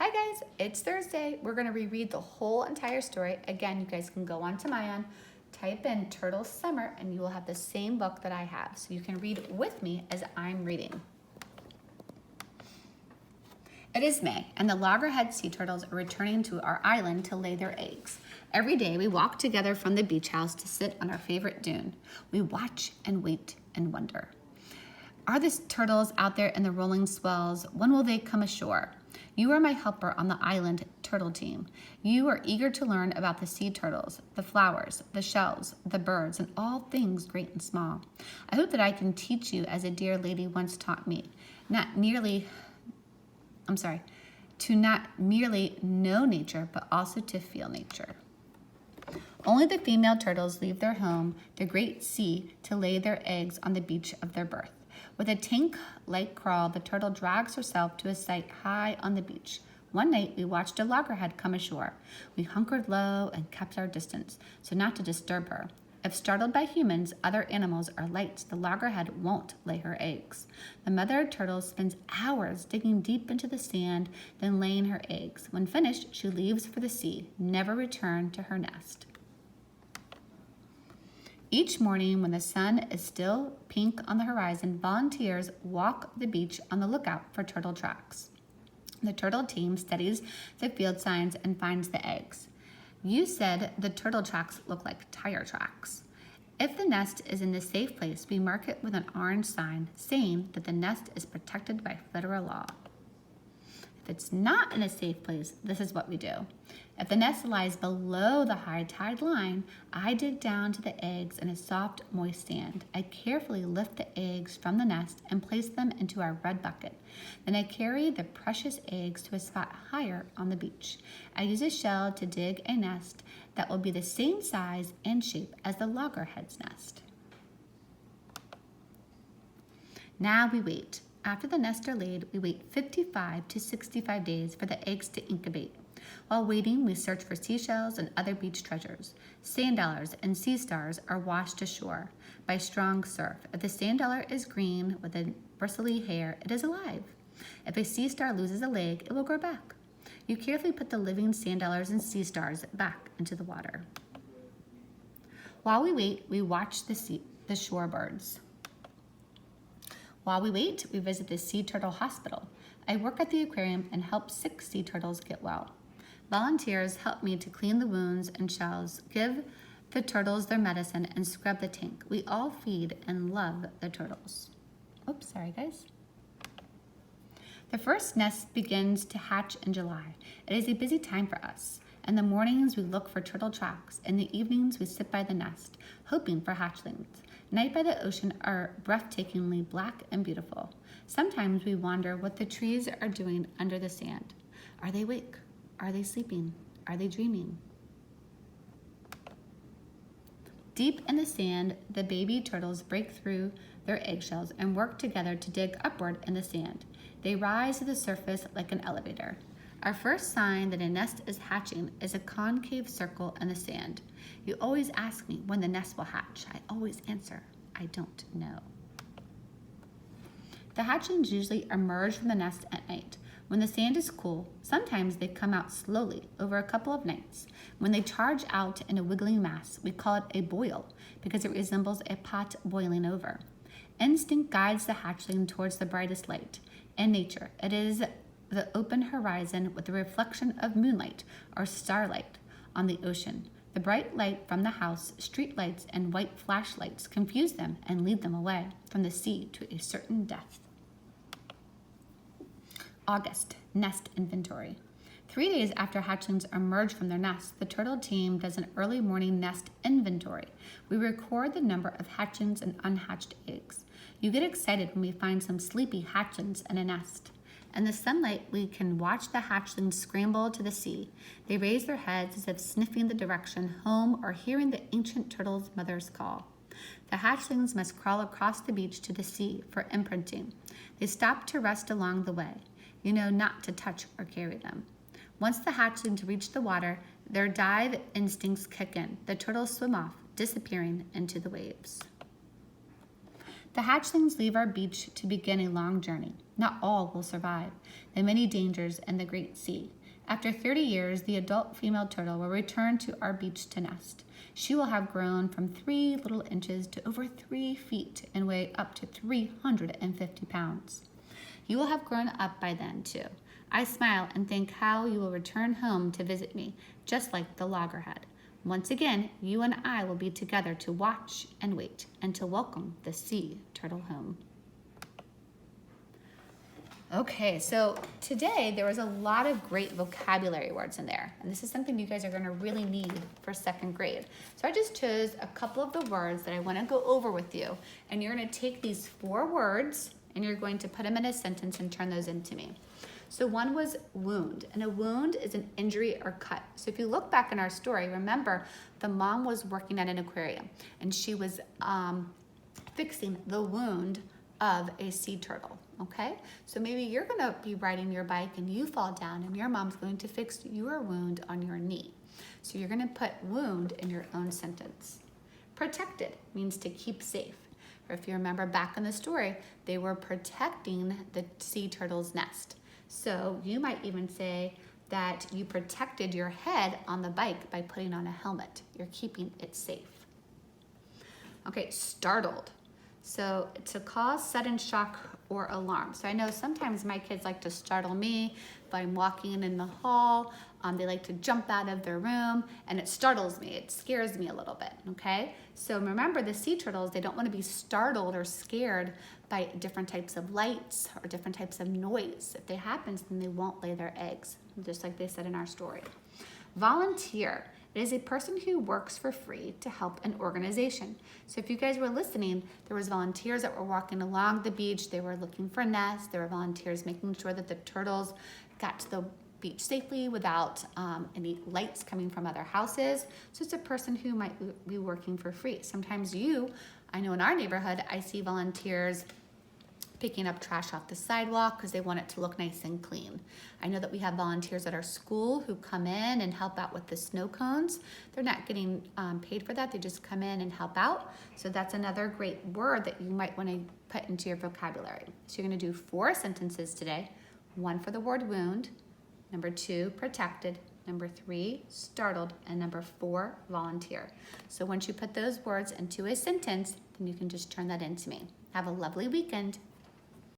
Hi guys, it's Thursday. We're going to reread the whole entire story. Again, you guys can go onto Mayan, type in Turtle Summer, and you will have the same book that I have. So you can read with me as I'm reading. It is May, and the loggerhead sea turtles are returning to our island to lay their eggs. Every day we walk together from the beach house to sit on our favorite dune. We watch and wait and wonder. Are the turtles out there in the rolling swells? When will they come ashore? You are my helper on the island turtle team. You are eager to learn about the sea turtles, the flowers, the shells, the birds, and all things great and small. I hope that I can teach you as a dear lady once taught me, to not merely know nature, but also to feel nature. Only the female turtles leave their home, the great sea, to lay their eggs on the beach of their birth. With a tank-like crawl, the turtle drags herself to a site high on the beach. One night, we watched a loggerhead come ashore. We hunkered low and kept our distance, so not to disturb her. If startled by humans, other animals, or lights, the loggerhead won't lay her eggs. The mother turtle spends hours digging deep into the sand, then laying her eggs. When finished, she leaves for the sea, never return to her nest. Each morning, when the sun is still pink on the horizon, volunteers walk the beach on the lookout for turtle tracks. The turtle team studies the field signs and finds the eggs. You said the turtle tracks look like tire tracks. If the nest is in the safe place, we mark it with an orange sign saying that the nest is protected by federal law. If it's not in a safe place, this is what we do. If the nest lies below the high tide line, I dig down to the eggs in a soft, moist sand. I carefully lift the eggs from the nest and place them into our red bucket. Then I carry the precious eggs to a spot higher on the beach. I use a shell to dig a nest that will be the same size and shape as the loggerhead's nest. Now we wait. After the nests are laid, we wait 55 to 65 days for the eggs to incubate. While waiting, we search for seashells and other beach treasures. Sand dollars and sea stars are washed ashore by strong surf. If the sand dollar is green with a bristly hair, it is alive. If a sea star loses a leg, it will grow back. You carefully put the living sand dollars and sea stars back into the water. While we wait, we watch the shore birds. While we wait, we visit the Sea Turtle Hospital. I work at the aquarium and help sick sea turtles get well. Volunteers help me to clean the wounds and shells, give the turtles their medicine, and scrub the tank. We all feed and love the turtles. Oops, sorry guys. The first nest begins to hatch in July. It is a busy time for us. In the mornings, we look for turtle tracks. In the evenings, we sit by the nest, hoping for hatchlings. Night by the ocean are breathtakingly black and beautiful. Sometimes we wonder what the trees are doing under the sand. Are they awake? Are they sleeping? Are they dreaming? Deep in the sand, the baby turtles break through their eggshells and work together to dig upward in the sand. They rise to the surface like an elevator. Our first sign that a nest is hatching is a concave circle in the sand. You always ask me when the nest will hatch. I always answer, I don't know. The hatchlings usually emerge from the nest at night. When the sand is cool, sometimes they come out slowly over a couple of nights. When they charge out in a wiggling mass, we call it a boil because it resembles a pot boiling over. Instinct guides the hatchling towards the brightest light. In nature, it is the open horizon with the reflection of moonlight or starlight on the ocean. The bright light from the house, street lights, and white flashlights confuse them and lead them away from the sea to a certain death. August, nest inventory. 3 days after hatchlings emerge from their nests, the turtle team does an early morning nest inventory. We record the number of hatchlings and unhatched eggs. You get excited when we find some sleepy hatchlings in a nest. In the sunlight, we can watch the hatchlings scramble to the sea. They raise their heads as if sniffing the direction home or hearing the ancient turtle's mother's call. The hatchlings must crawl across the beach to the sea for imprinting. They stop to rest along the way. You know not to touch or carry them. Once the hatchlings reach the water, their dive instincts kick in. The turtles swim off, disappearing into the waves. The hatchlings leave our beach to begin a long journey. Not all will survive the many dangers and the great sea. After 30 years, the adult female turtle will return to our beach to nest. She will have grown from 3 little inches to over 3 feet and weigh up to 350 pounds. You will have grown up by then, too. I smile and think how you will return home to visit me, just like the loggerhead. Once again, you and I will be together to watch and wait and to welcome the sea turtle home. Okay, so today there was a lot of great vocabulary words in there, and this is something you guys are going to really need for 2nd grade. So I just chose a couple of the words that I want to go over with you, and you're going to take these 4 words and you're going to put them in a sentence and turn those into me. So one was wound, and a wound is an injury or cut. So if you look back in our story, remember the mom was working at an aquarium and she was fixing the wound of a sea turtle, okay? So maybe you're gonna be riding your bike and you fall down and your mom's going to fix your wound on your knee. So you're gonna put wound in your own sentence. Protected means to keep safe. Or if you remember back in the story, they were protecting the sea turtle's nest. So you might even say that you protected your head on the bike by putting on a helmet. You're keeping it safe. Okay, startled. So to cause sudden shock or alarm. So I know sometimes my kids like to startle me if I'm walking in the hall. They like to jump out of their room and it startles me. It scares me a little bit, okay? So remember the sea turtles, they don't want to be startled or scared by different types of lights or different types of noise. If that happens, then they won't lay their eggs, just like they said in our story. Volunteer. It is a person who works for free to help an organization. So if you guys were listening, there was volunteers that were walking along the beach. They were looking for nests. There were volunteers making sure that the turtles got to the beach safely without any lights coming from other houses. So it's a person who might be working for free. Sometimes I know in our neighborhood, I see volunteers picking up trash off the sidewalk because they want it to look nice and clean. I know that we have volunteers at our school who come in and help out with the snow cones. They're not getting paid for that. They just come in and help out. So that's another great word that you might want to put into your vocabulary. So you're going to do 4 sentences today. 1 for the word wound, number 2, protected, number 3, startled, and number 4, volunteer. So once you put those words into a sentence, then you can just turn that into me. Have a lovely weekend.